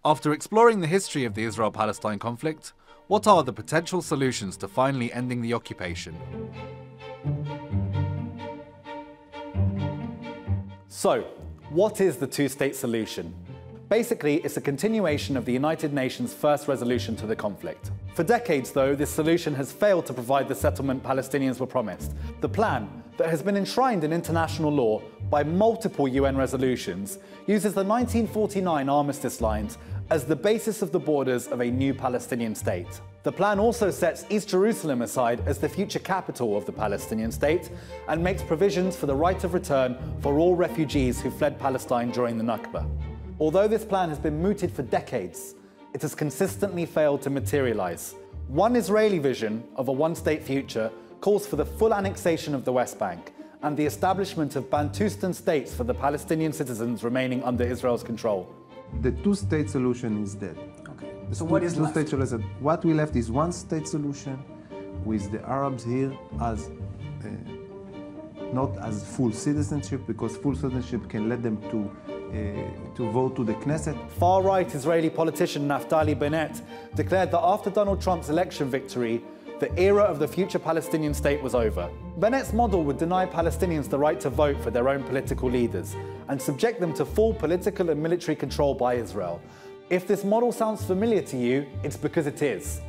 After exploring the history of the Israel-Palestine conflict, what are the potential solutions to finally ending the occupation? So, what is the two-state solution? Basically, it's a continuation of the United Nations' first resolution to the conflict. For decades, though, this solution has failed to provide the settlement Palestinians were promised. The plan, that has been enshrined in international law by multiple UN resolutions, uses the 1949 armistice lines as the basis of the borders of a new Palestinian state. The plan also sets East Jerusalem aside as the future capital of the Palestinian state and makes provisions for the right of return for all refugees who fled Palestine during the Nakba. Although this plan has been mooted for decades, it has consistently failed to materialize. One Israeli vision of a one-state future calls for the full annexation of the West Bank and the establishment of Bantustan states for the Palestinian citizens remaining under Israel's control. The two-state solution is dead. Okay. So what is left? Solution. What we left is one-state solution with the Arabs here as not as full citizenship, because full citizenship can lead them to vote to the Knesset. Far-right Israeli politician Naftali Bennett declared that after Donald Trump's election victory, the era of the future Palestinian state was over. Bennett's model would deny Palestinians the right to vote for their own political leaders and subject them to full political and military control by Israel. If this model sounds familiar to you, it's because it is.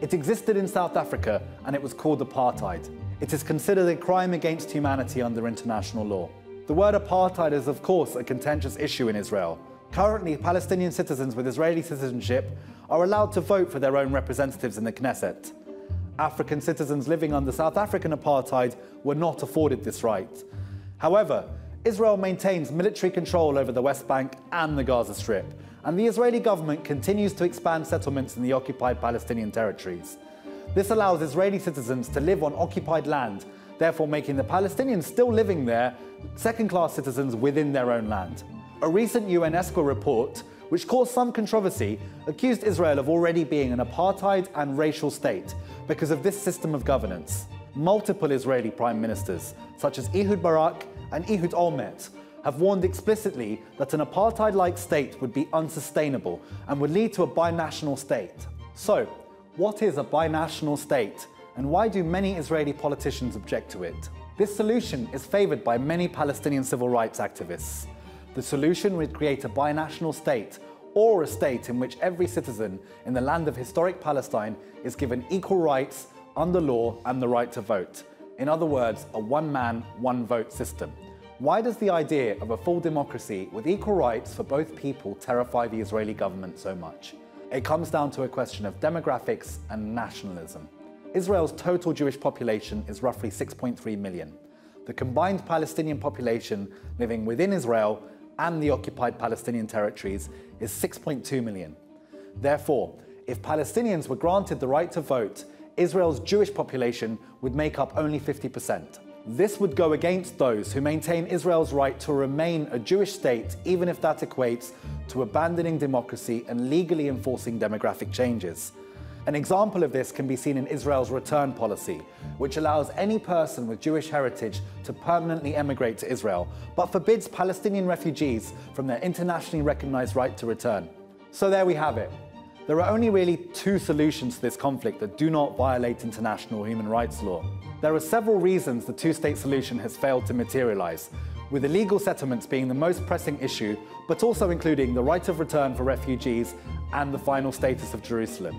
It existed in South Africa and it was called apartheid. It is considered a crime against humanity under international law. The word apartheid is, of course, a contentious issue in Israel. Currently, Palestinian citizens with Israeli citizenship are allowed to vote for their own representatives in the Knesset. African citizens living under South African apartheid were not afforded this right. However, Israel maintains military control over the West Bank and the Gaza Strip, and the Israeli government continues to expand settlements in the occupied Palestinian territories. This allows Israeli citizens to live on occupied land, therefore making the Palestinians still living there second-class citizens within their own land. A recent UNESCO report, which caused some controversy, accused Israel of already being an apartheid and racial state because of this system of governance. Multiple Israeli prime ministers, such as Ehud Barak and Ehud Olmert, have warned explicitly that an apartheid-like state would be unsustainable and would lead to a binational state. So, what is a binational state, and why do many Israeli politicians object to it? This solution is favored by many Palestinian civil rights activists. The solution would create a binational state, or a state in which every citizen in the land of historic Palestine is given equal rights under law and the right to vote. In other words, a one-man, one-vote system. Why does the idea of a full democracy with equal rights for both people terrify the Israeli government so much? It comes down to a question of demographics and nationalism. Israel's total Jewish population is roughly 6.3 million. The combined Palestinian population living within Israel and the occupied Palestinian territories is 6.2 million. Therefore, if Palestinians were granted the right to vote, Israel's Jewish population would make up only 50%. This would go against those who maintain Israel's right to remain a Jewish state, even if that equates to abandoning democracy and legally enforcing demographic changes. An example of this can be seen in Israel's return policy, which allows any person with Jewish heritage to permanently emigrate to Israel, but forbids Palestinian refugees from their internationally recognized right to return. So there we have it. There are only really two solutions to this conflict that do not violate international human rights law. There are several reasons the two-state solution has failed to materialize, with illegal settlements being the most pressing issue, but also including the right of return for refugees and the final status of Jerusalem.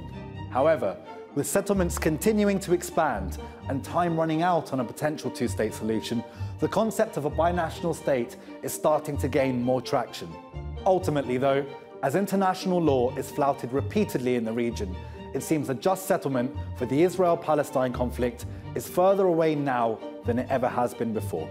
However, with settlements continuing to expand and time running out on a potential two-state solution, the concept of a binational state is starting to gain more traction. Ultimately, though, as international law is flouted repeatedly in the region, it seems a just settlement for the Israel-Palestine conflict is further away now than it ever has been before.